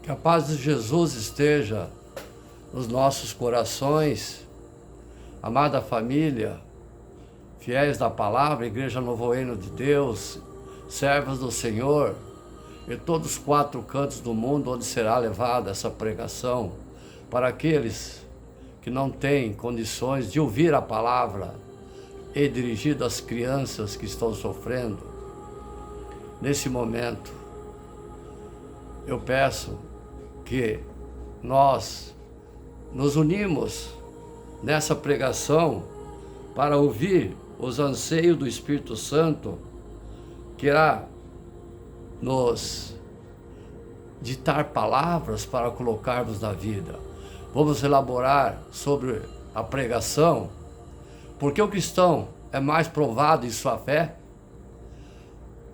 Que a paz de Jesus esteja nos nossos corações, amada família, fiéis da palavra, Igreja Novo Reino de Deus, servos do Senhor, e todos os quatro cantos do mundo onde será levada essa pregação, para aqueles que não têm condições de ouvir a palavra e dirigido às crianças que estão sofrendo. Nesse momento, eu peço que nós nos unimos nessa pregação para ouvir os anseios do Espírito Santo, que irá nos ditar palavras para colocarmos na vida. Vamos elaborar sobre a pregação, porque o cristão é mais provado em sua fé.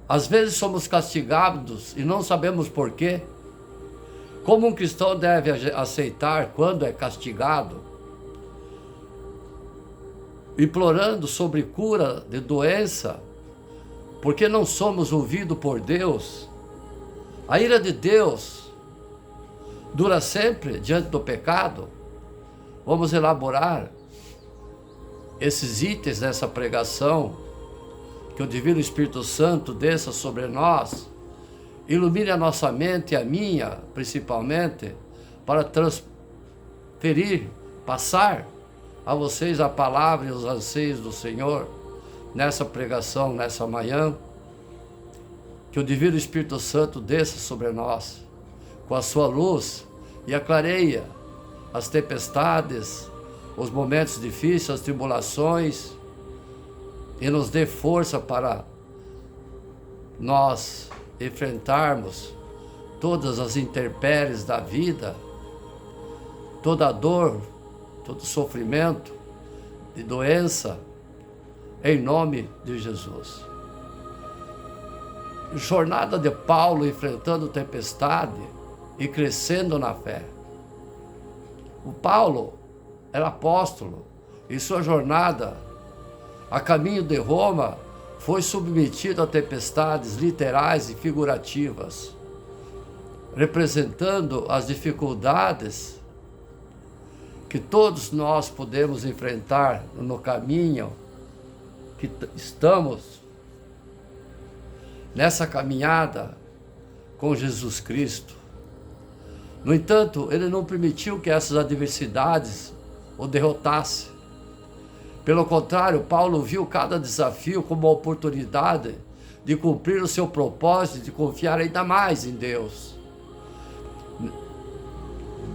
Às vezes somos castigados e não sabemos por quê. Como um cristão deve aceitar quando é castigado? Implorando sobre cura de doença, porque não somos ouvidos por Deus. A ira de Deus dura sempre diante do pecado. Vamos elaborar esses itens dessa pregação, que o Divino Espírito Santo desça sobre nós, ilumine a nossa mente e a minha, principalmente, para transferir, passar a vocês a palavra e os anseios do Senhor nessa pregação, nessa manhã. Que o Divino Espírito Santo desça sobre nós com a sua luz e aclareia as tempestades, os momentos difíceis, as tribulações, e nos dê força para nós enfrentarmos todas as intempéries da vida, toda a dor, todo sofrimento de doença, em nome de Jesus. Jornada de Paulo enfrentando tempestade e crescendo na fé. O Paulo era apóstolo e sua jornada a caminho de Roma foi submetido a tempestades literais e figurativas, representando as dificuldades que todos nós podemos enfrentar no caminho que estamos nessa caminhada com Jesus Cristo. No entanto, ele não permitiu que essas adversidades o derrotassem. Pelo contrário, Paulo viu cada desafio como uma oportunidade de cumprir o seu propósito, de confiar ainda mais em Deus.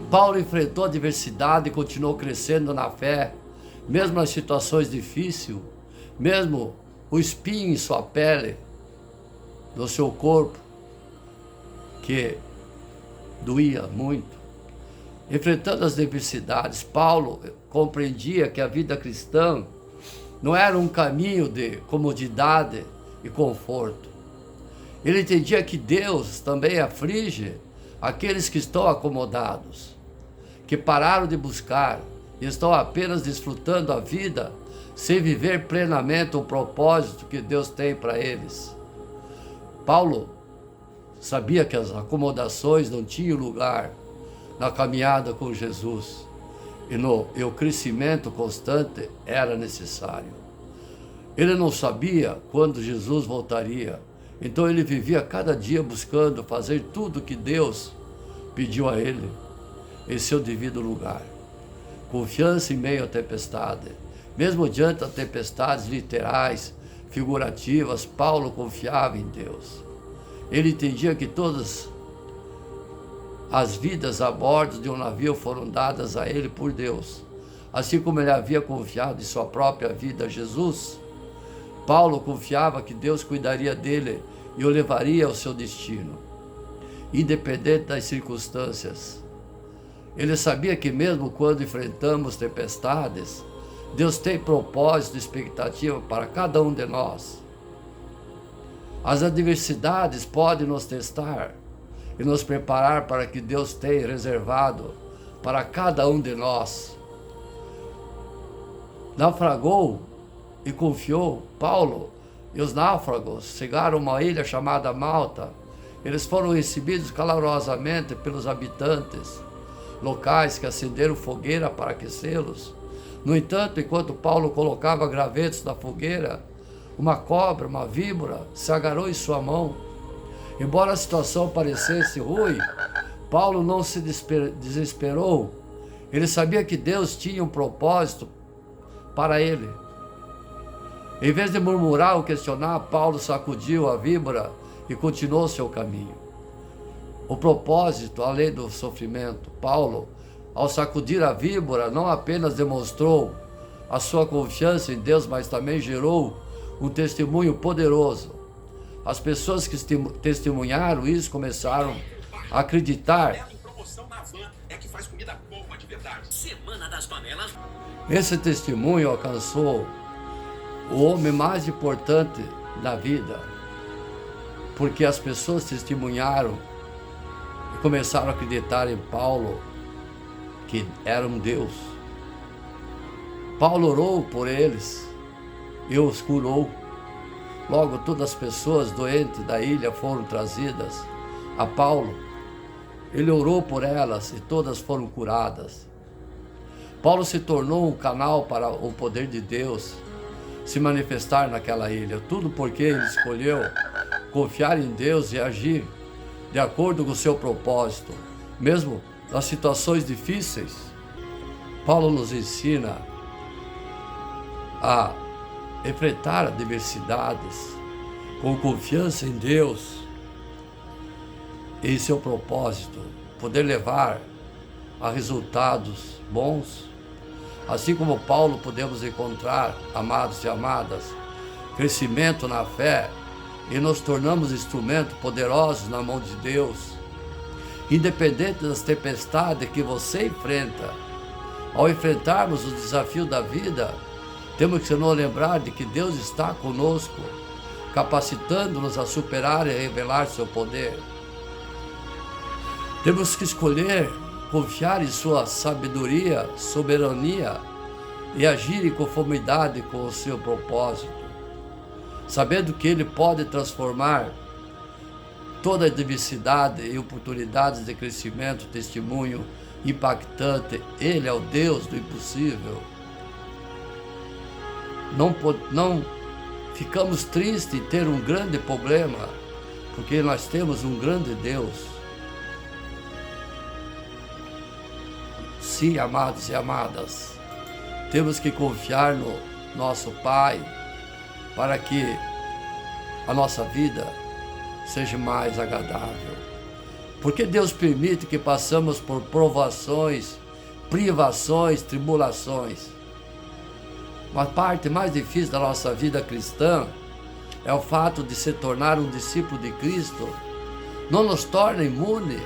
Paulo enfrentou a adversidade e continuou crescendo na fé, mesmo nas situações difíceis, mesmo o espinho em sua pele, no seu corpo, que doía muito. Enfrentando as adversidades, Paulo compreendia que a vida cristã não era um caminho de comodidade e conforto. Ele entendia que Deus também aflige aqueles que estão acomodados, que pararam de buscar e estão apenas desfrutando a vida sem viver plenamente o propósito que Deus tem para eles. Paulo sabia que as acomodações não tinham lugar na caminhada com Jesus, e o crescimento constante era necessário. Ele não sabia quando Jesus voltaria, então ele vivia cada dia buscando fazer tudo que Deus pediu a ele, em seu devido lugar. Confiança em meio à tempestade. Mesmo diante das tempestades literais, figurativas, Paulo confiava em Deus. Ele entendia que todas as vidas a bordo de um navio foram dadas a ele por Deus. Assim como ele havia confiado em sua própria vida a Jesus, Paulo confiava que Deus cuidaria dele e o levaria ao seu destino, independente das circunstâncias. Ele sabia que mesmo quando enfrentamos tempestades, Deus tem propósito e expectativa para cada um de nós. As adversidades podem nos testar e nos preparar para o que Deus tem reservado para cada um de nós. Naufragou e confiou Paulo, e os náufragos chegaram a uma ilha chamada Malta, Eles foram recebidos calorosamente pelos habitantes locais que acenderam fogueira para aquecê-los. No entanto, enquanto Paulo colocava gravetos na fogueira, uma cobra, uma víbora, se agarrou em sua mão. Embora a situação parecesse ruim, Paulo não se desesperou. Ele sabia que Deus tinha um propósito para ele. Em vez de murmurar ou questionar, Paulo sacudiu a víbora e continuou seu caminho. O propósito, além do sofrimento, Paulo, ao sacudir a víbora, não apenas demonstrou a sua confiança em Deus, mas também gerou um testemunho poderoso. As pessoas que testemunharam isso começaram a acreditar. Esse testemunho alcançou o homem mais importante da vida, porque as pessoas testemunharam e começaram a acreditar em Paulo, que era um Deus. Paulo orou por eles e os curou. Logo, todas as pessoas doentes da ilha foram trazidas a Paulo. Ele orou por elas e todas foram curadas. Paulo se tornou um canal para o poder de Deus se manifestar naquela ilha. Tudo porque ele escolheu confiar em Deus e agir de acordo com o seu propósito, mesmo nas situações difíceis. Paulo nos ensina a enfrentar adversidades com confiança em Deus e em seu propósito, poder levar a resultados bons. Assim como Paulo, podemos encontrar, amados e amadas, crescimento na fé e nos tornamos instrumentos poderosos na mão de Deus. Independente das tempestades que você enfrenta, ao enfrentarmos o desafio da vida, temos que nos lembrar de que Deus está conosco, capacitando-nos a superar e revelar seu poder. Temos que escolher confiar em sua sabedoria, soberania e agir em conformidade com o seu propósito, sabendo que Ele pode transformar toda adversidade em oportunidades de crescimento, testemunho impactante. Ele é o Deus do impossível. Não ficamos tristes em ter um grande problema, porque nós temos um grande Deus. Sim, amados e amadas, temos que confiar no nosso Pai para que a nossa vida seja mais agradável. Porque Deus permite que passamos por provações, privações, tribulações. Uma parte mais difícil da nossa vida cristã é o fato de se tornar um discípulo de Cristo. Não nos torna imune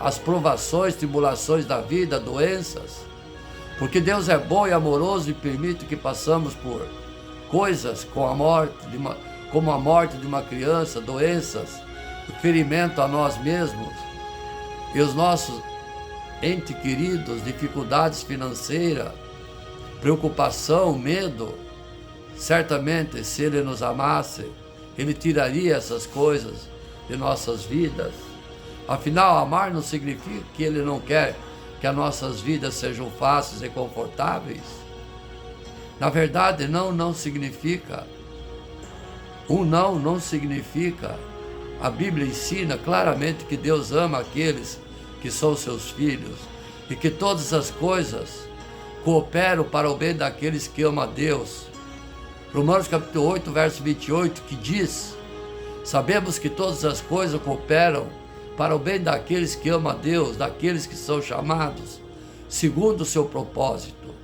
às provações, tribulações da vida, doenças, porque Deus é bom e amoroso e permite que passamos por coisas como a morte de uma criança, doenças, ferimento a nós mesmos e os nossos entes queridos, dificuldades financeiras, preocupação, medo. Certamente, se Ele nos amasse, Ele tiraria essas coisas de nossas vidas. Afinal, amar não significa que Ele não quer que as nossas vidas sejam fáceis e confortáveis. Na verdade, não significa. Não significa. A Bíblia ensina claramente que Deus ama aqueles que são seus filhos e que todas as coisas cooperam para o bem daqueles que amam a Deus. Romanos capítulo 8, verso 28, que diz: sabemos que todas as coisas cooperam para o bem daqueles que amam a Deus, daqueles que são chamados segundo o seu propósito.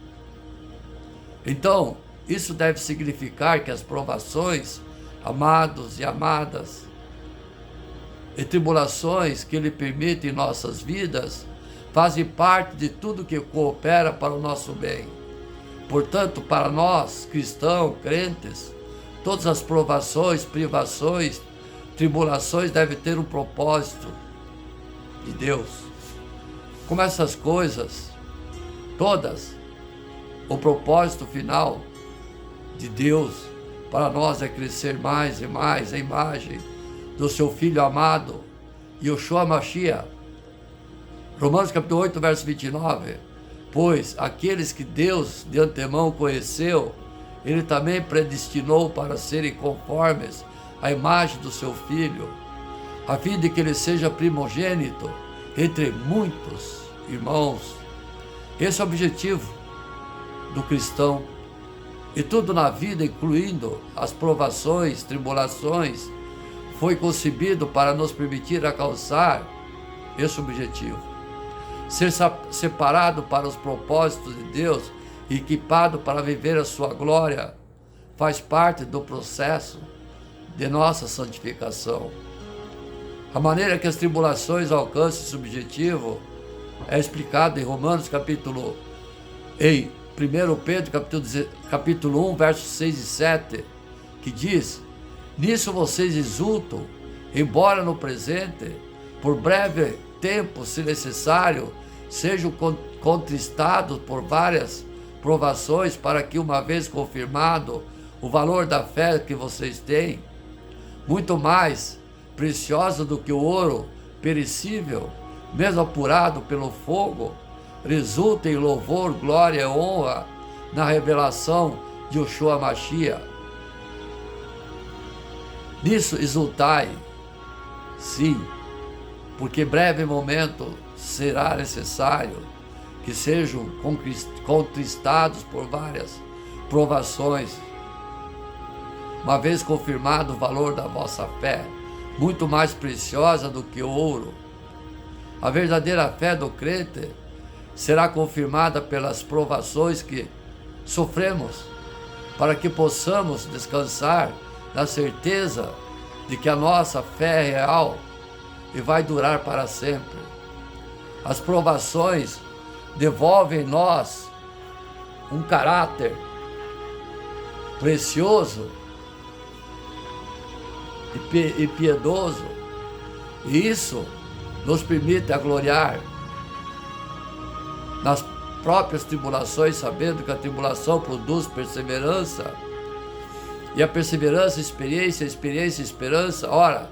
Então, isso deve significar que as provações, amados e amadas, e tribulações que Ele permite em nossas vidas, fazem parte de tudo que coopera para o nosso bem. Portanto, para nós, cristãos, crentes, todas as provações, privações, tribulações devem ter um propósito de Deus. Como essas coisas, todas, o propósito final de Deus para nós é crescer mais e mais a imagem do seu Filho amado, Yeshua Mashiach. Romanos capítulo 8, verso 29. Pois aqueles que Deus de antemão conheceu, Ele também predestinou para serem conformes à imagem do seu Filho, a fim de que Ele seja primogênito entre muitos irmãos. Esse é o objetivo do cristão. E tudo na vida, incluindo as provações, tribulações, foi concebido para nos permitir alcançar esse objetivo. Ser separado para os propósitos de Deus e equipado para viver a sua glória faz parte do processo de nossa santificação. A maneira que as tribulações alcançam esse objetivo é explicada em Romanos em 1 Pedro capítulo 1, versos 6 e 7, que diz: nisso vocês exultam, embora no presente, por breve tempo, se necessário, sejam contristados por várias provações, para que, uma vez confirmado o valor da fé que vocês têm, muito mais preciosa do que o ouro perecível, mesmo apurado pelo fogo, resulta em louvor, glória e honra na revelação de Yeshua Mashiach. Nisso exultai, sim, porque breve momento será necessário que sejam contristados por várias provações, uma vez confirmado o valor da vossa fé, muito mais preciosa do que o ouro. A verdadeira fé do crente será confirmada pelas provações que sofremos, para que possamos descansar na certeza de que a nossa fé é real e vai durar para sempre. As provações devolvem em nós um caráter precioso e piedoso, e isso nos permite gloriar nas próprias tribulações, sabendo que a tribulação produz perseverança, e a perseverança, experiência, a experiência, esperança. Ora,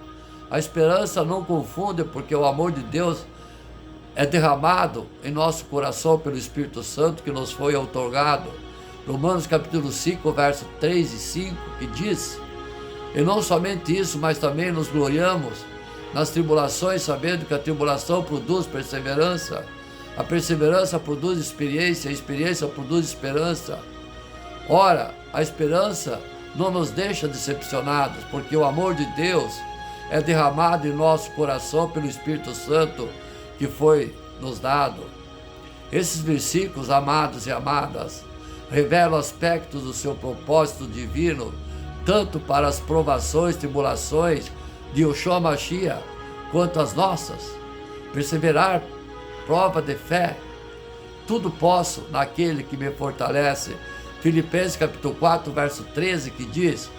a esperança não confunde, porque o amor de Deus é derramado em nosso coração pelo Espírito Santo que nos foi outorgado. Romanos capítulo 5, verso 3 e 5, que diz: e não somente isso, mas também nos gloriamos nas tribulações, sabendo que a tribulação produz perseverança, a perseverança produz experiência, a experiência produz esperança. Ora, a esperança não nos deixa decepcionados, porque o amor de Deus é derramado em nosso coração pelo Espírito Santo que foi nos dado. Esses versículos, amados e amadas, revelam aspectos do seu propósito divino, tanto para as provações, tribulações de Yeshua Mashiach, quanto as nossas. Perseverar, prova de fé. Tudo posso naquele que me fortalece. Filipenses capítulo 4, verso 13, que diz: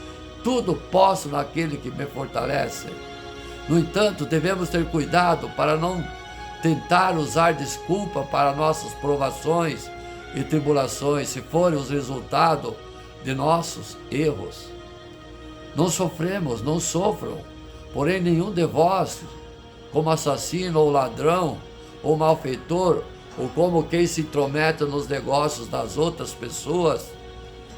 tudo posso naquele que me fortalece. No entanto, devemos ter cuidado para não tentar usar desculpa para nossas provações e tribulações, se forem os resultados de nossos erros. Não sofremos, não sofram, porém nenhum de vós, como assassino ou ladrão ou malfeitor, ou como quem se intromete nos negócios das outras pessoas.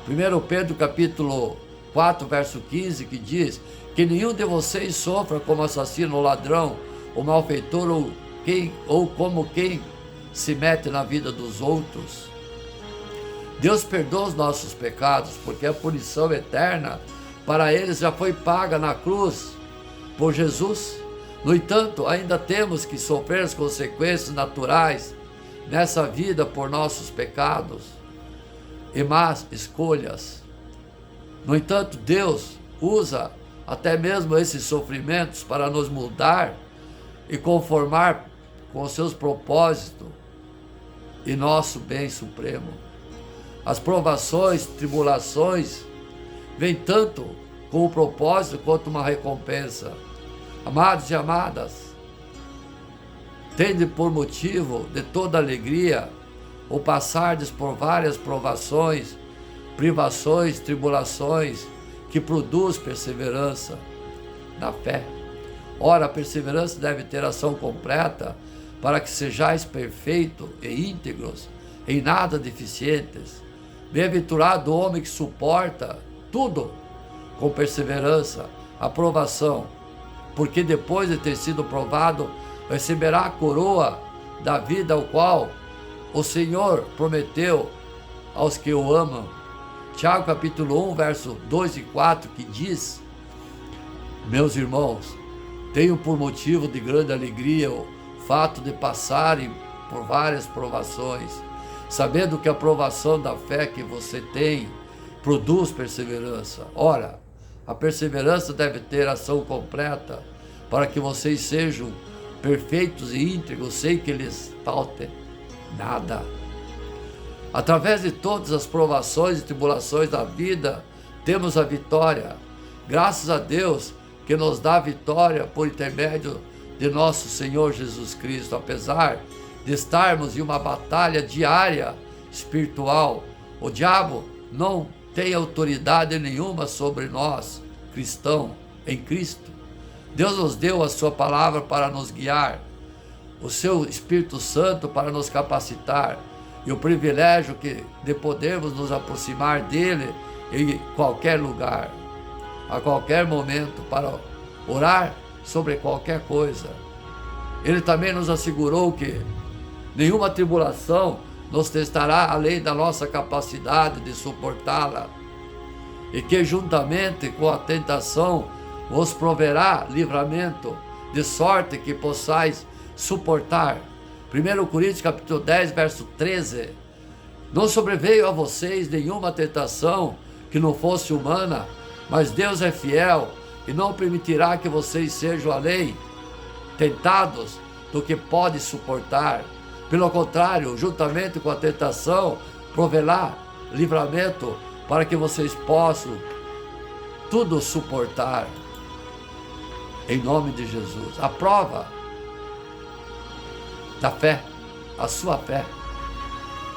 1 Pedro capítulo 4, verso 15, que diz: que nenhum de vocês sofra como assassino ou ladrão ou malfeitor, ou como quem se mete na vida dos outros. Deus perdoa os nossos pecados, porque a punição eterna para eles já foi paga na cruz por Jesus. No entanto, ainda temos que sofrer as consequências naturais nessa vida por nossos pecados e más escolhas. No entanto, Deus usa até mesmo esses sofrimentos para nos mudar e conformar com os seus propósitos e nosso bem supremo. As provações, tribulações, vêm tanto com o propósito quanto uma recompensa. Amados e amadas, tende por motivo de toda alegria o passardes por várias provações, privações, tribulações, que produz perseverança na fé. Ora, a perseverança deve ter ação completa, para que sejais perfeitos e íntegros, em nada deficientes. Bem-aventurado o homem que suporta tudo com perseverança, aprovação, porque depois de ter sido provado, receberá a coroa da vida, ao qual o Senhor prometeu aos que o amam. Tiago capítulo 1, verso 2 e 4, que diz: meus irmãos, tenho por motivo de grande alegria o fato de passarem por várias provações, sabendo que a provação da fé que você tem produz perseverança. Ora, a perseverança deve ter ação completa, para que vocês sejam perfeitos e íntegros, sem que lhes falte nada. Através de todas as provações e tribulações da vida, temos a vitória. Graças a Deus que nos dá a vitória por intermédio de nosso Senhor Jesus Cristo, apesar de estarmos em uma batalha diária espiritual. O diabo não tem autoridade nenhuma sobre nós, cristãos em Cristo. Deus nos deu a sua palavra para nos guiar, o seu Espírito Santo para nos capacitar, e o privilégio de podermos nos aproximar dele em qualquer lugar, a qualquer momento, para orar sobre qualquer coisa. Ele também nos assegurou que nenhuma tribulação nos testará além da nossa capacidade de suportá-la, e que juntamente com a tentação vos proverá livramento, de sorte que possais suportar. 1 Coríntios capítulo 10, verso 13. Não sobreveio a vocês nenhuma tentação que não fosse humana, mas Deus é fiel e não permitirá que vocês sejam além tentados do que pode suportar. Pelo contrário, juntamente com a tentação, proverá livramento, para que vocês possam tudo suportar. Em nome de Jesus. A prova da fé, a sua fé.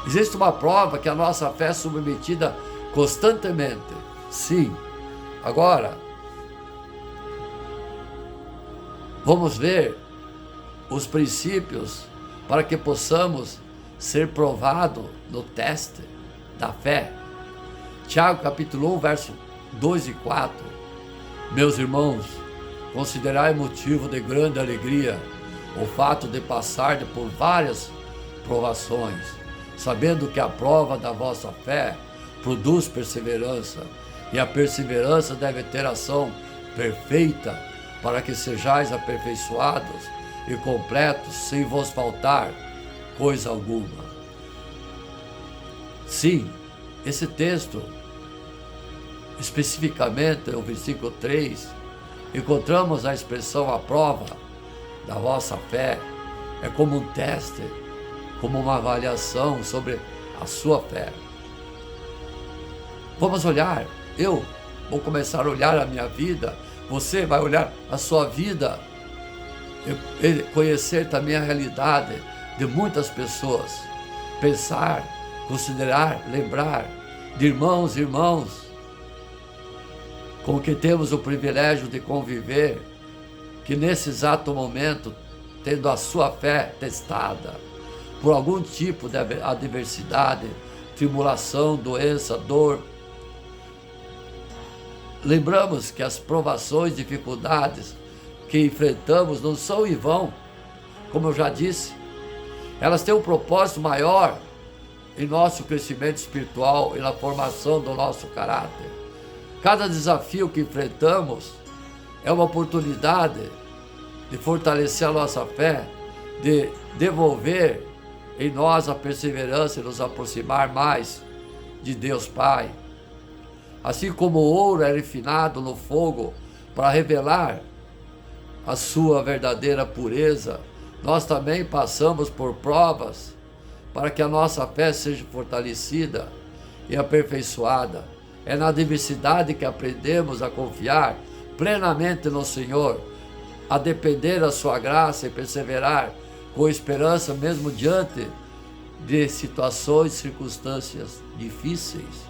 Existe uma prova que a nossa fé é submetida constantemente. Sim. Agora, vamos ver os princípios para que possamos ser provados no teste da fé. Tiago capítulo 1, verso 2 e 4. Meus irmãos, considerai motivo de grande alegria o fato de passar por várias provações, sabendo que a prova da vossa fé produz perseverança, e a perseverança deve ter ação perfeita, para que sejais aperfeiçoados e completos, sem vos faltar coisa alguma. Sim, esse texto, especificamente o versículo 3, encontramos a expressão a prova da vossa fé. É como um teste, como uma avaliação sobre a sua fé. Vamos olhar, eu vou começar a olhar a minha vida, você vai olhar a sua vida, e conhecer também a realidade de muitas pessoas, pensar, considerar, lembrar de irmãos e irmãos com que temos o privilégio de conviver, que nesse exato momento, tendo a sua fé testada por algum tipo de adversidade, tribulação, doença, dor, lembramos que as provações, dificuldades que enfrentamos não são em vão, como eu já disse. Elas têm um propósito maior em nosso crescimento espiritual e na formação do nosso caráter. Cada desafio que enfrentamos é uma oportunidade de fortalecer a nossa fé, de devolver em nós a perseverança e nos aproximar mais de Deus Pai. Assim como o ouro é refinado no fogo para revelar a sua verdadeira pureza, nós também passamos por provas para que a nossa fé seja fortalecida e aperfeiçoada. É na adversidade que aprendemos a confiar plenamente no Senhor, a depender da sua graça e perseverar com esperança mesmo diante de situações e circunstâncias difíceis.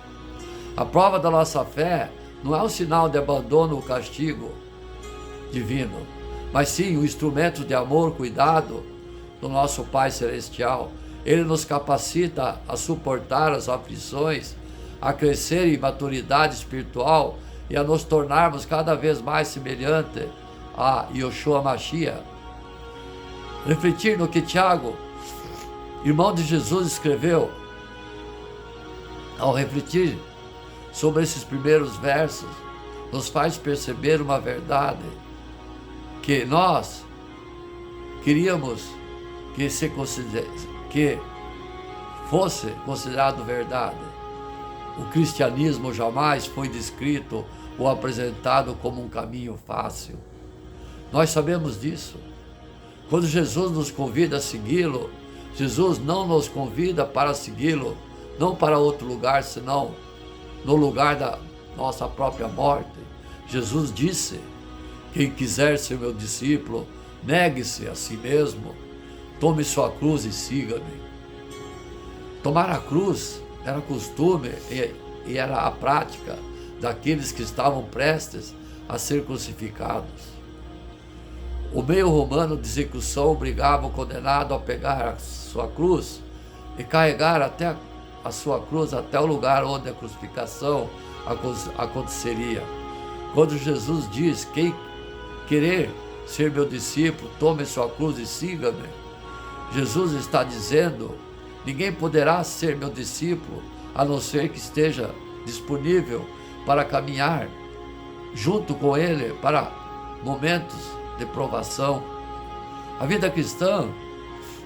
A prova da nossa fé não é um sinal de abandono ou castigo divino, mas sim o instrumento de amor, cuidado do nosso Pai Celestial. Ele nos capacita a suportar as aflições, a crescer em maturidade espiritual e a nos tornarmos cada vez mais semelhante a Yoshua Mashiach. Refletir no que Tiago, irmão de Jesus, escreveu, ao refletir sobre esses primeiros versos, nos faz perceber uma verdade que nós queríamos que fosse considerado verdade. O cristianismo jamais foi descrito ou apresentado como um caminho fácil. Nós sabemos disso. Quando Jesus nos convida a segui-lo, Jesus não nos convida para segui-lo, não para outro lugar, senão no lugar da nossa própria morte. Jesus disse: quem quiser ser meu discípulo, negue-se a si mesmo, tome sua cruz e siga-me. Tomar a cruz era costume e era a prática daqueles que estavam prestes a ser crucificados. O meio romano de execução obrigava o condenado a pegar a sua cruz e carregar até a sua cruz até o lugar onde a crucificação aconteceria. Quando Jesus diz: quem querer ser meu discípulo, tome sua cruz e siga-me, Jesus está dizendo: ninguém poderá ser meu discípulo a não ser que esteja disponível para caminhar junto com ele para momentos de provação. A vida cristã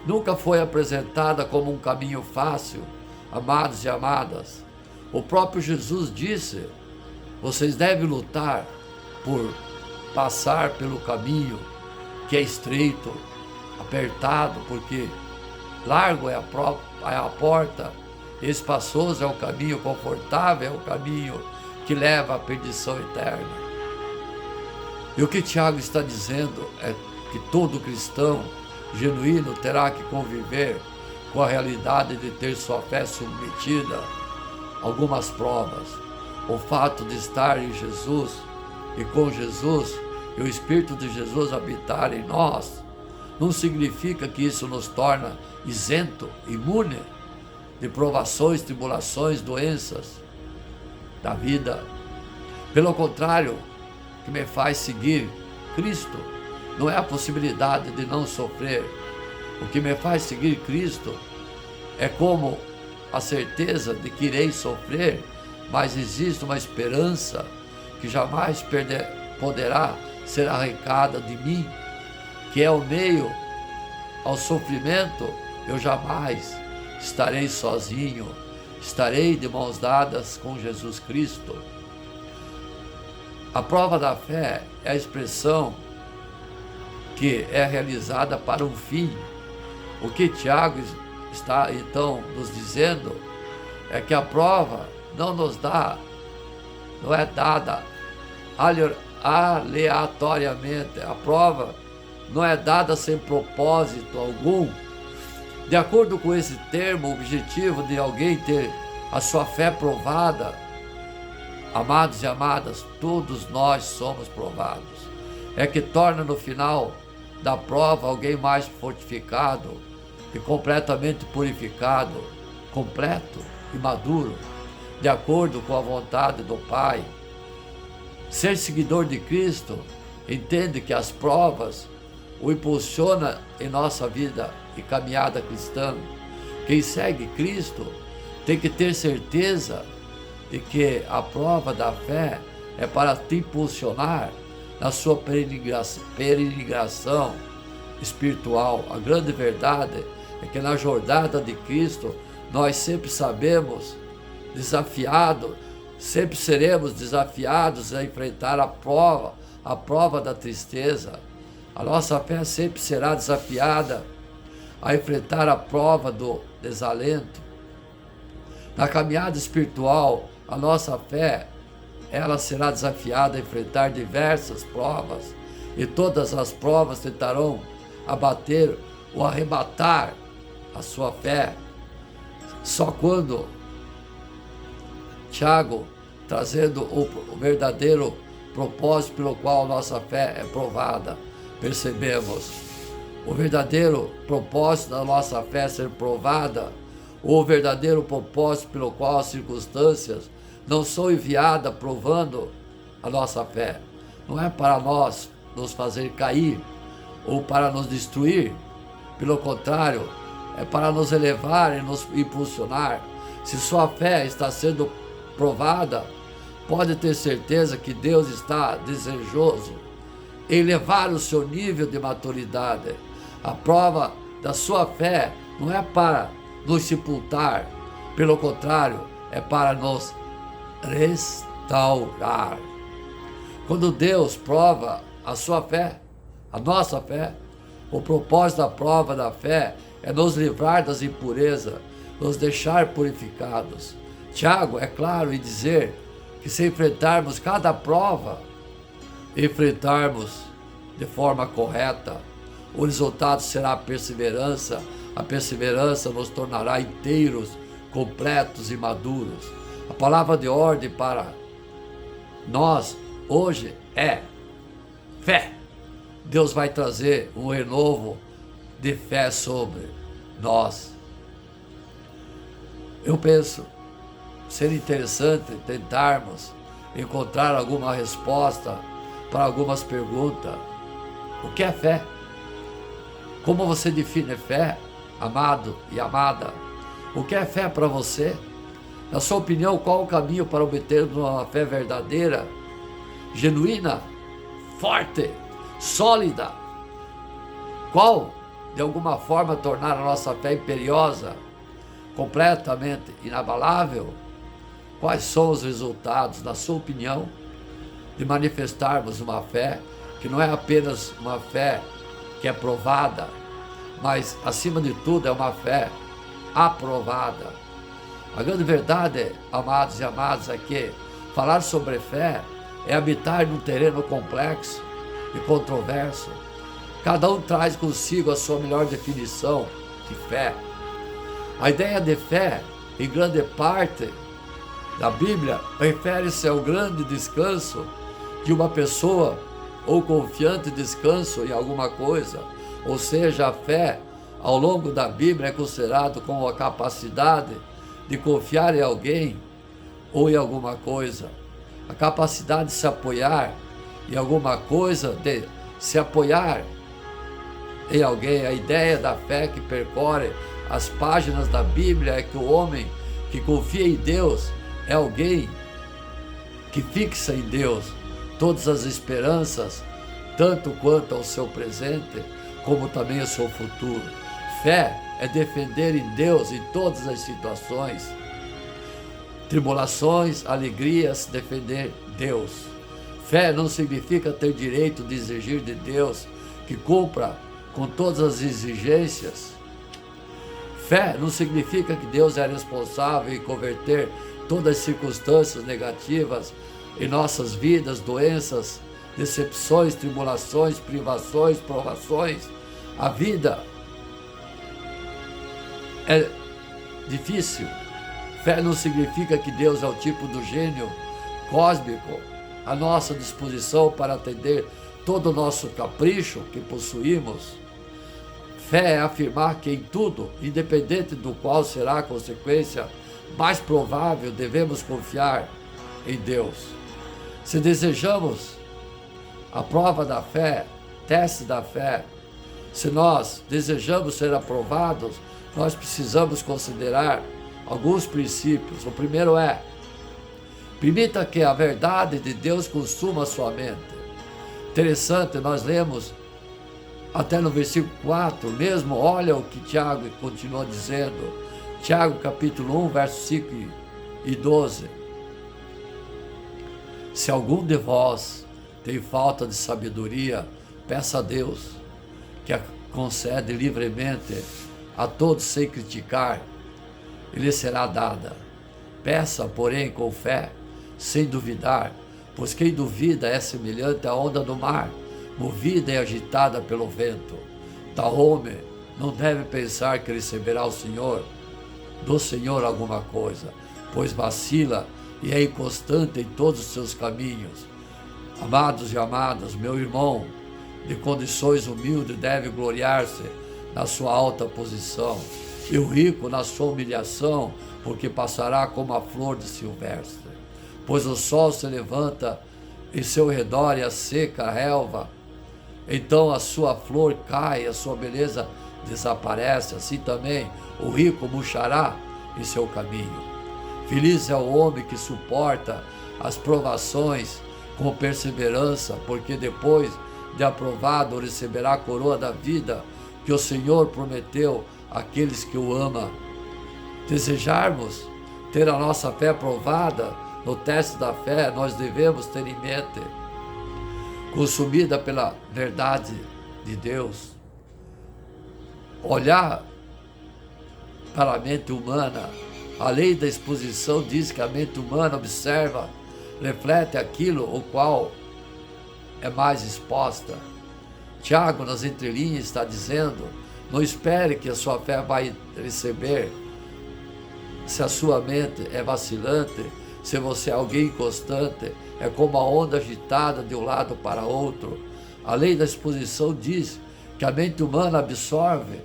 nunca foi apresentada como um caminho fácil, amados e amadas. O próprio Jesus disse: vocês devem lutar por passar pelo caminho que é estreito, apertado, porque largo é a porta, espaçoso é o caminho, confortável é o caminho que leva à perdição eterna. E o que Tiago está dizendo é que todo cristão genuíno terá que conviver com a realidade de ter sua fé submetida a algumas provas. O fato de estar em Jesus e com Jesus e o Espírito de Jesus habitar em nós não significa que isso nos torna isento, imune de provações, tribulações, doenças da vida. Pelo contrário, o que me faz seguir Cristo não é a possibilidade de não sofrer. O que me faz seguir Cristo é como a certeza de que irei sofrer, mas existe uma esperança que jamais poderá ser arrancada de mim, que é o meio ao sofrimento. Eu jamais estarei sozinho, estarei de mãos dadas com Jesus Cristo. A prova da fé é a expressão que é realizada para um fim. O que Tiago está então nos dizendo é que a prova não é dada aleatoriamente. A prova não é dada sem propósito algum. De acordo com esse termo, o objetivo de alguém ter a sua fé provada, amados e amadas, todos nós somos provados, é que torna no final da prova alguém mais fortificado e completamente purificado, completo e maduro, de acordo com a vontade do Pai. Ser seguidor de Cristo entende que as provas o impulsiona em nossa vida e caminhada cristã. Quem segue Cristo tem que ter certeza de que a prova da fé é para te impulsionar na sua peregrinação espiritual. A grande verdade é que na jornada de Cristo nós sempre sempre seremos desafiados a enfrentar a prova da tristeza. A nossa fé sempre será desafiada a enfrentar a prova do desalento. Na caminhada espiritual, a nossa fé, ela será desafiada a enfrentar diversas provas, e todas as provas tentarão abater ou arrebatar a sua fé. Só quando Tiago, trazendo o verdadeiro propósito pelo qual a nossa fé é provada, percebemos o verdadeiro propósito da nossa fé ser provada, ou o verdadeiro propósito pelo qual as circunstâncias não são enviadas provando a nossa fé. Não é para nós nos fazer cair ou para nos destruir, pelo contrário, é para nos elevar e nos impulsionar. Se sua fé está sendo provada, pode ter certeza que Deus está desejoso em elevar o seu nível de maturidade. A prova da sua fé não é para nos sepultar, pelo contrário, é para nos restaurar. Quando Deus prova a sua fé, a nossa fé, o propósito da prova da fé é nos livrar das impurezas, nos deixar purificados. Tiago é claro em dizer que se enfrentarmos cada prova, enfrentarmos de forma correta, o resultado será a perseverança. A perseverança nos tornará inteiros, completos e maduros. A palavra de ordem para nós hoje é fé. Deus vai trazer um renovo de fé sobre nós. Eu penso ser interessante tentarmos encontrar alguma resposta para algumas perguntas. O que é fé? Como você define fé, amado e amada? O que é fé para você? Na sua opinião, qual o caminho para obter uma fé verdadeira, genuína, forte, sólida? Qual, de alguma forma, tornar a nossa fé imperiosa, completamente inabalável? Quais são os resultados, na sua opinião, de manifestarmos uma fé que não é apenas uma fé que é provada, mas, acima de tudo, é uma fé aprovada? A grande verdade, amados e amadas, é que falar sobre fé é habitar num terreno complexo e controverso. Cada um traz consigo a sua melhor definição de fé. A ideia de fé, em grande parte da Bíblia, refere-se ao grande descanso de uma pessoa ou confiante descanso em alguma coisa. Ou seja, a fé, ao longo da Bíblia, é considerado como a capacidade de confiar em alguém ou em alguma coisa. A capacidade de se apoiar em alguma coisa, de se apoiar em alguém. A ideia da fé que percorre as páginas da Bíblia é que o homem que confia em Deus é alguém que fixa em Deus todas as esperanças, tanto quanto ao seu presente, como também ao seu futuro. Fé é defender em Deus em todas as situações, tribulações, alegrias, defender Deus. Fé não significa ter direito de exigir de Deus que cumpra com todas as exigências. Fé não significa que Deus é responsável em converter todas as circunstâncias negativas em nossas vidas, doenças, decepções, tribulações, privações, provações. A vida é difícil. Fé não significa que Deus é o tipo do gênio cósmico à nossa disposição para atender todo o nosso capricho que possuímos. Fé é afirmar que em tudo, independente do qual será a consequência mais provável, devemos confiar em Deus. Se desejamos a prova da fé, teste da fé, se nós desejamos ser aprovados, nós precisamos considerar alguns princípios. O primeiro é: permita que a verdade de Deus consuma a sua mente. Interessante, nós lemos até no versículo 4 mesmo, olha o que Tiago continua dizendo. Tiago capítulo 1, versos 5 e 12. Se algum de vós tem falta de sabedoria, peça a Deus, que a concede livremente a todos sem criticar, e lhe será dada. Peça, porém, com fé, sem duvidar, pois quem duvida é semelhante à onda do mar, movida e agitada pelo vento. Tal homem não deve pensar que receberá do Senhor alguma coisa, pois vacila e é inconstante em todos os seus caminhos. Amados e amadas, meu irmão, de condições humildes deve gloriar-se na sua alta posição, e o rico na sua humilhação, porque passará como a flor de silvestre. Pois o sol se levanta em seu redor e a seca a relva, então a sua flor cai, a sua beleza desaparece, assim também o rico murchará em seu caminho. Feliz é o homem que suporta as provações com perseverança, porque depois de aprovado receberá a coroa da vida que o Senhor prometeu àqueles que o amam. Desejarmos ter a nossa fé provada no teste da fé, nós devemos ter em mente, consumida pela verdade de Deus, olhar para a mente humana. A lei da exposição diz que a mente humana observa, reflete aquilo o qual é mais exposta. Tiago, nas entrelinhas, está dizendo: não espere que a sua fé vai receber. Se a sua mente é vacilante, se você é alguém inconstante, é como a onda agitada de um lado para outro. A lei da exposição diz que a mente humana absorve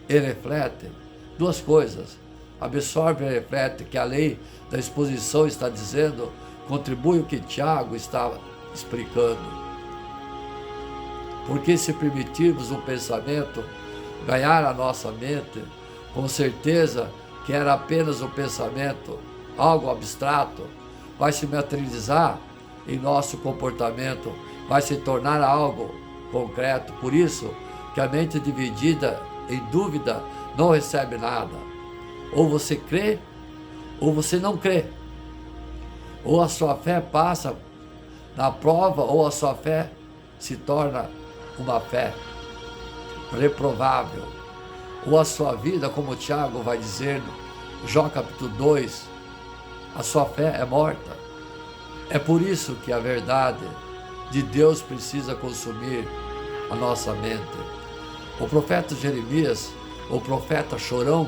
e reflete duas coisas. Absorve e reflete, que a lei da exposição está dizendo, contribui o que Tiago estava explicando. Porque se permitirmos um pensamento ganhar a nossa mente, com certeza que era apenas um pensamento, algo abstrato, vai se materializar em nosso comportamento, vai se tornar algo concreto. Por isso que a mente dividida em dúvida não recebe nada. Ou você crê, ou você não crê. Ou a sua fé passa na prova, ou a sua fé se torna uma fé reprovável. Ou a sua vida, como Tiago vai dizer no Jó capítulo 2, a sua fé é morta. É por isso que a verdade de Deus precisa consumir a nossa mente. O profeta Jeremias, o profeta chorão,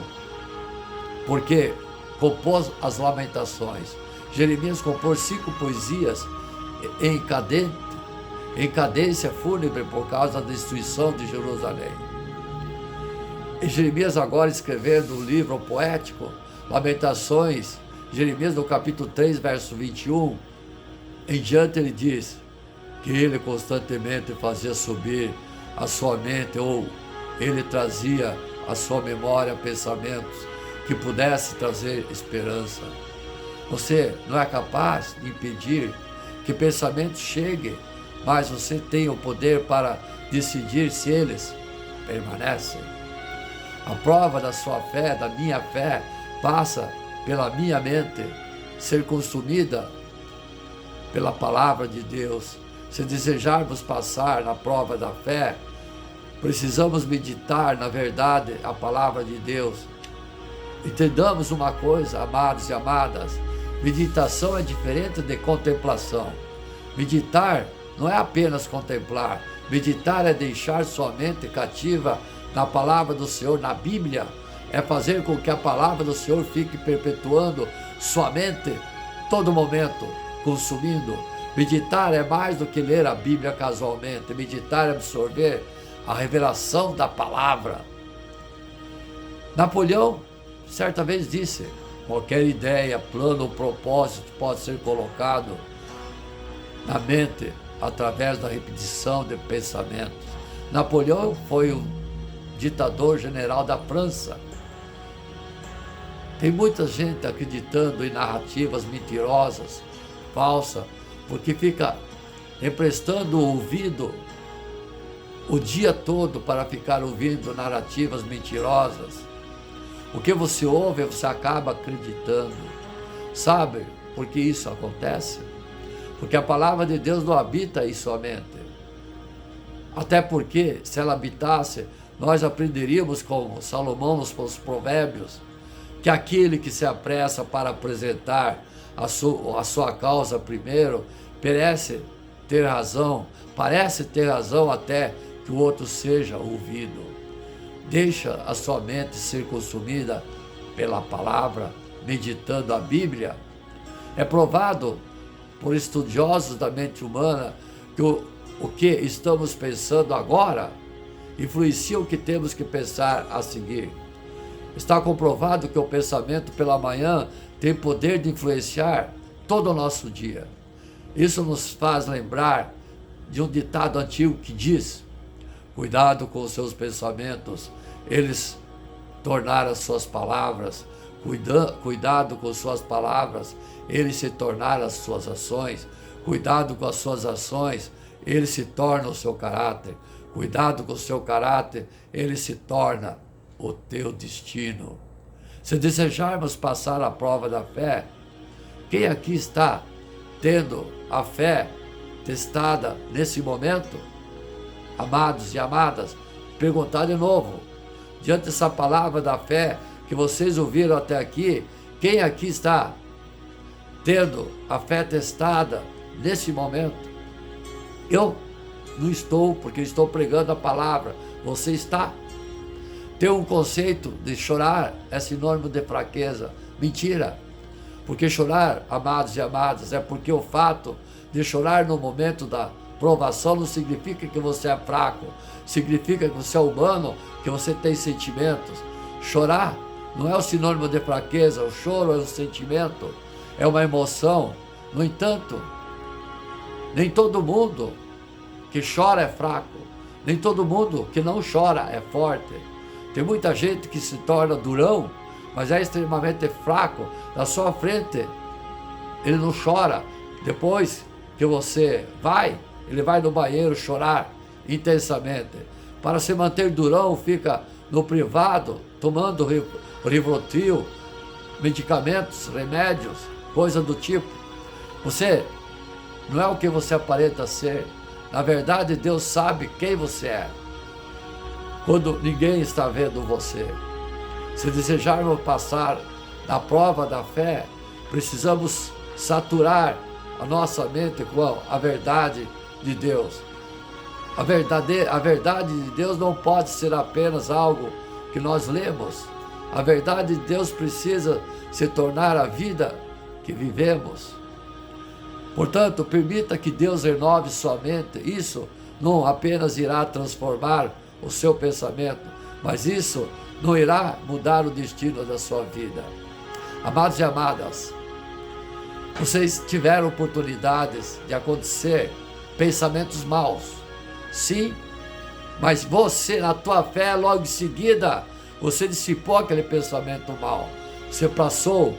porque compôs as lamentações. Jeremias compôs 5 poesias em cadência fúnebre por causa da destruição de Jerusalém. E Jeremias agora escrevendo um livro poético, Lamentações, Jeremias no capítulo 3, verso 21, em diante ele diz que ele constantemente fazia subir a sua mente, ou ele trazia à sua memória pensamentos que pudesse trazer esperança. Você não é capaz de impedir que pensamentos cheguem, mas você tem o poder para decidir se eles permanecem. A prova da sua fé, da minha fé, passa pela minha mente ser consumida pela palavra de Deus. Se desejarmos passar na prova da fé, precisamos meditar na verdade a palavra de Deus. Entendamos uma coisa, amados e amadas, meditação é diferente de contemplação. Meditar não é apenas contemplar, meditar é deixar sua mente cativa na palavra do Senhor, na Bíblia, é fazer com que a palavra do Senhor fique perpetuando sua mente todo momento, consumindo. Meditar é mais do que ler a Bíblia casualmente, meditar é absorver a revelação da palavra. Napoleão certa vez disse: qualquer ideia, plano ou propósito pode ser colocado na mente através da repetição de pensamentos. Napoleão foi o ditador general da França. Tem muita gente acreditando em narrativas mentirosas, falsas, porque fica emprestando o ouvido o dia todo para ficar ouvindo narrativas mentirosas. O que você ouve, você acaba acreditando. Sabe por que isso acontece? Porque a palavra de Deus não habita em sua mente. Até porque, se ela habitasse, nós aprenderíamos com Salomão nos provérbios, que aquele que se apressa para apresentar a sua causa primeiro, parece ter razão até que o outro seja ouvido. Deixa a sua mente ser consumida pela palavra, meditando a Bíblia. É provado por estudiosos da mente humana que o que estamos pensando agora influencia o que temos que pensar a seguir. Está comprovado que o pensamento pela manhã tem poder de influenciar todo o nosso dia. Isso nos faz lembrar de um ditado antigo que diz: cuidado com os seus pensamentos, eles tornaram as suas palavras. Cuidado com suas palavras, eles se tornaram as suas ações. Cuidado com as suas ações, ele se torna o seu caráter. Cuidado com o seu caráter, ele se torna o teu destino. Se desejarmos passar a prova da fé, quem aqui está tendo a fé testada nesse momento? Amados e amadas, perguntar de novo, diante dessa palavra da fé que vocês ouviram até aqui, quem aqui está tendo a fé testada nesse momento? Eu não estou, porque estou pregando a palavra. Você está? Tem um conceito de chorar é sinônimo de fraqueza. Mentira. Porque chorar, amados e amadas, é porque o fato de chorar no momento da provação não significa que você é fraco. Significa que você é humano, que você tem sentimentos. Chorar não é o sinônimo de fraqueza. O choro é um sentimento, é uma emoção. No entanto, nem todo mundo que chora é fraco. Nem todo mundo que não chora é forte. Tem muita gente que se torna durão, mas é extremamente fraco. Na sua frente, ele não chora. Depois que você vai, ele vai no banheiro chorar intensamente. Para se manter durão, fica no privado, tomando Rivotril, medicamentos, remédios, coisa do tipo. Você não é o que você aparenta ser. Na verdade, Deus sabe quem você é, quando ninguém está vendo você. Se desejarmos passar na prova da fé, precisamos saturar a nossa mente com a verdade de Deus. A verdade de Deus não pode ser apenas algo que nós lemos. A verdade de Deus precisa se tornar a vida que vivemos. Portanto, permita que Deus renove sua mente. Isso não apenas irá transformar o seu pensamento, mas isso não irá mudar o destino da sua vida. Amados e amadas, vocês tiveram oportunidades de acontecer pensamentos maus. Sim, mas você, na tua fé, logo em seguida, você dissipou aquele pensamento mau. Você passou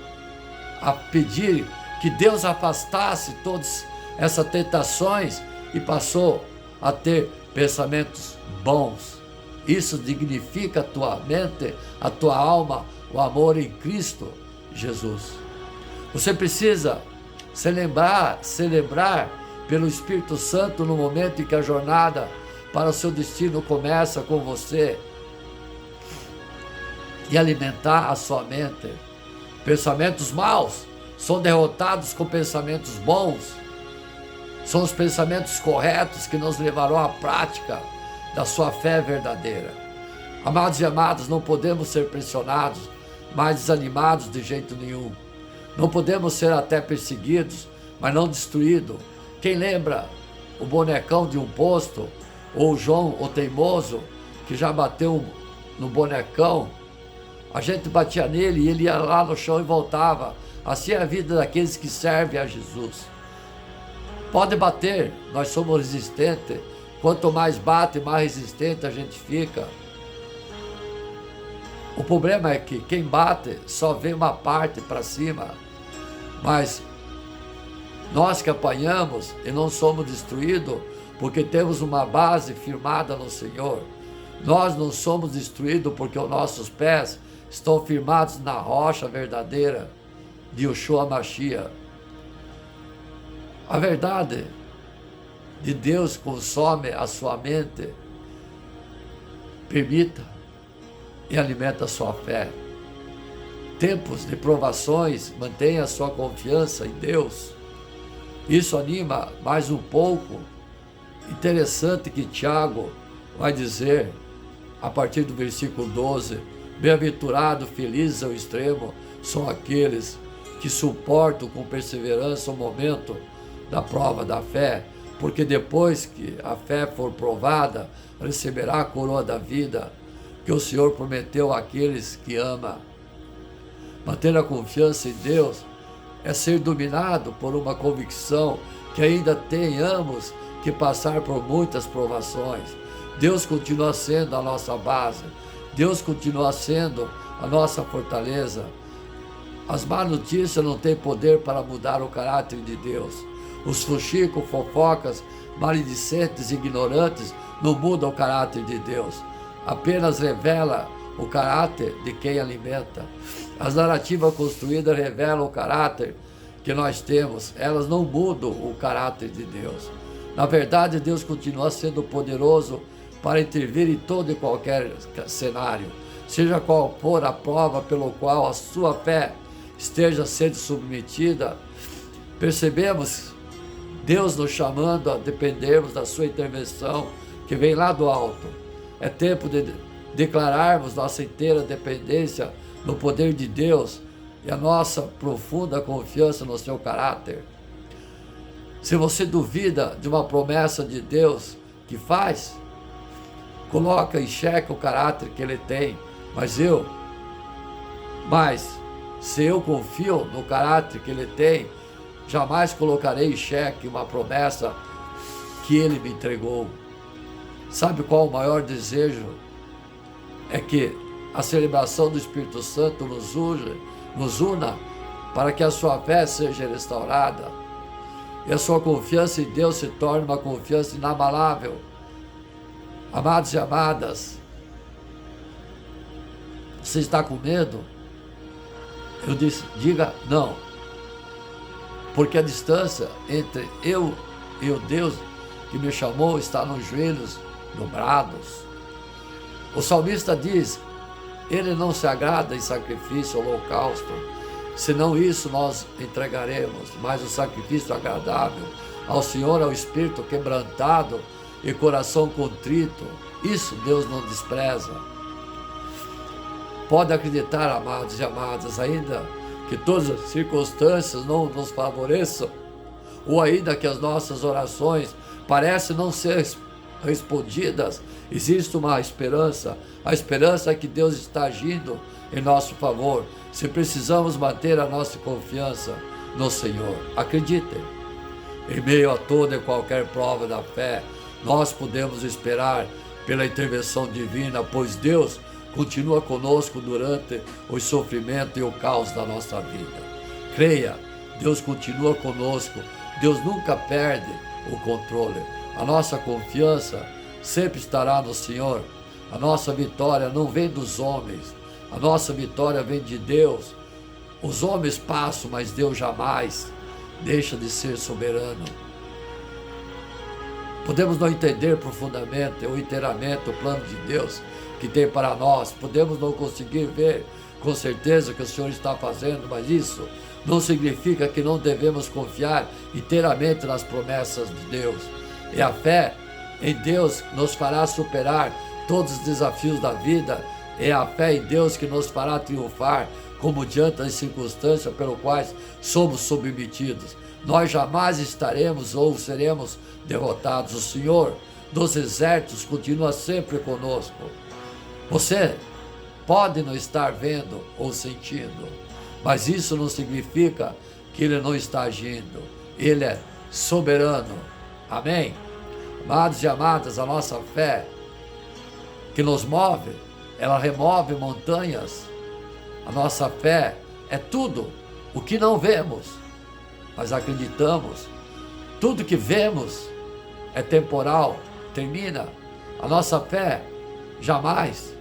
a pedir que Deus afastasse todas essas tentações e passou a ter pensamentos bons. Isso dignifica a tua mente, a tua alma, o amor em Cristo Jesus. Você precisa celebrar pelo Espírito Santo no momento em que a jornada para o seu destino começa com você e alimentar a sua mente. Pensamentos maus são derrotados com pensamentos bons. São os pensamentos corretos que nos levarão à prática da sua fé verdadeira. Amados e amadas, não podemos ser pressionados, mas desanimados de jeito nenhum. Não podemos ser até perseguidos, mas não destruídos. Quem lembra o bonecão de um posto, ou o João, o teimoso, que já bateu no bonecão? A gente batia nele e ele ia lá no chão e voltava. Assim é a vida daqueles que servem a Jesus. Pode bater, nós somos resistentes. Quanto mais bate, mais resistente a gente fica. O problema é que quem bate só vê uma parte para cima. Mas nós que apanhamos e não somos destruídos, porque temos uma base firmada no Senhor. Nós não somos destruídos porque os nossos pés estão firmados na rocha verdadeira de Yeshua Mashiach. A verdade de Deus consome a sua mente. Permita e alimenta a sua fé. Tempos de provações, mantenha a sua confiança em Deus. Isso anima mais um pouco. Interessante que Tiago vai dizer, a partir do versículo 12, bem-aventurado, felizes ao extremo, são aqueles que suportam com perseverança o momento da prova da fé, porque depois que a fé for provada, receberá a coroa da vida que o Senhor prometeu àqueles que ama. Manter a confiança em Deus é ser dominado por uma convicção que ainda tenhamos que passar por muitas provações. Deus continua sendo a nossa base, Deus continua sendo a nossa fortaleza. As más notícias não têm poder para mudar o caráter de Deus. Os fuxicos, fofocas, maledicentes e ignorantes não mudam o caráter de Deus. Apenas revela o caráter de quem alimenta. As narrativas construídas revelam o caráter que nós temos. Elas não mudam o caráter de Deus. Na verdade, Deus continua sendo poderoso para intervir em todo e qualquer cenário. Seja qual for a prova pelo qual a sua fé esteja sendo submetida, percebemos Deus nos chamando a dependermos da sua intervenção que vem lá do alto. É tempo de declararmos nossa inteira dependência no poder de Deus e a nossa profunda confiança no seu caráter. Se você duvida de uma promessa de Deus que faz, coloca em xeque o caráter que ele tem. Mas se eu confio no caráter que ele tem, jamais colocarei em xeque uma promessa que ele me entregou. Sabe qual o maior desejo? É que a celebração do Espírito Santo nos una para que a sua fé seja restaurada e a sua confiança em Deus se torne uma confiança inabalável. Amados e amadas, você está com medo? Eu disse, diga não, porque a distância entre eu e o Deus que me chamou está nos joelhos dobrados. O salmista diz, ele não se agrada em sacrifício, holocausto, senão isso nós entregaremos, mas o sacrifício agradável ao Senhor é o espírito quebrantado e coração contrito. Isso Deus não despreza. Pode acreditar, amados e amadas, ainda que todas as circunstâncias não nos favoreçam, ou ainda que as nossas orações parecem não ser respondidas, existe uma esperança. A esperança é que Deus está agindo em nosso favor, se precisamos manter a nossa confiança no Senhor. Acreditem, em meio a toda e qualquer prova da fé, nós podemos esperar pela intervenção divina, pois Deus continua conosco durante o sofrimento e o caos da nossa vida. Creia, Deus continua conosco, Deus nunca perde o controle. A nossa confiança sempre estará no Senhor. A nossa vitória não vem dos homens, a nossa vitória vem de Deus. Os homens passam, mas Deus jamais deixa de ser soberano. Podemos não entender profundamente ou inteiramente o plano de Deus que tem para nós, podemos não conseguir ver com certeza o que o Senhor está fazendo, mas isso não significa que não devemos confiar inteiramente nas promessas de Deus. E a fé em Deus nos fará superar todos os desafios da vida. É a fé em Deus que nos fará triunfar, como diante das circunstâncias pelas quais somos submetidos. Nós jamais estaremos ou seremos derrotados. O Senhor dos exércitos continua sempre conosco. Você pode não estar vendo ou sentindo, mas isso não significa que Ele não está agindo. Ele é soberano. Amém? Amados e amadas, a nossa fé que nos move, ela remove montanhas. A nossa fé é tudo o que não vemos, mas acreditamos. Tudo que vemos é temporal, termina. A nossa fé jamais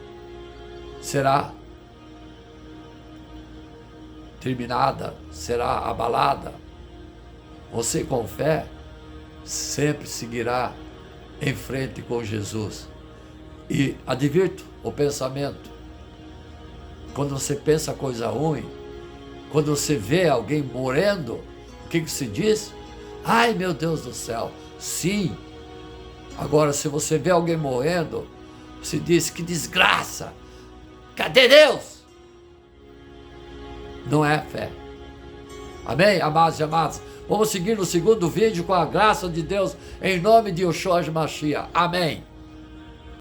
será terminada, será abalada. Você com fé sempre seguirá em frente com Jesus. E advirto o pensamento: quando você pensa coisa ruim, quando você vê alguém morrendo, o que se diz? Ai, meu Deus do céu! Sim. Agora, se você vê alguém morrendo, se diz: que desgraça! Cadê Deus? Não é fé. Amém, amados e amadas? Vamos seguir no segundo vídeo com a graça de Deus, em nome de Yeshua HaMashiach. Amém.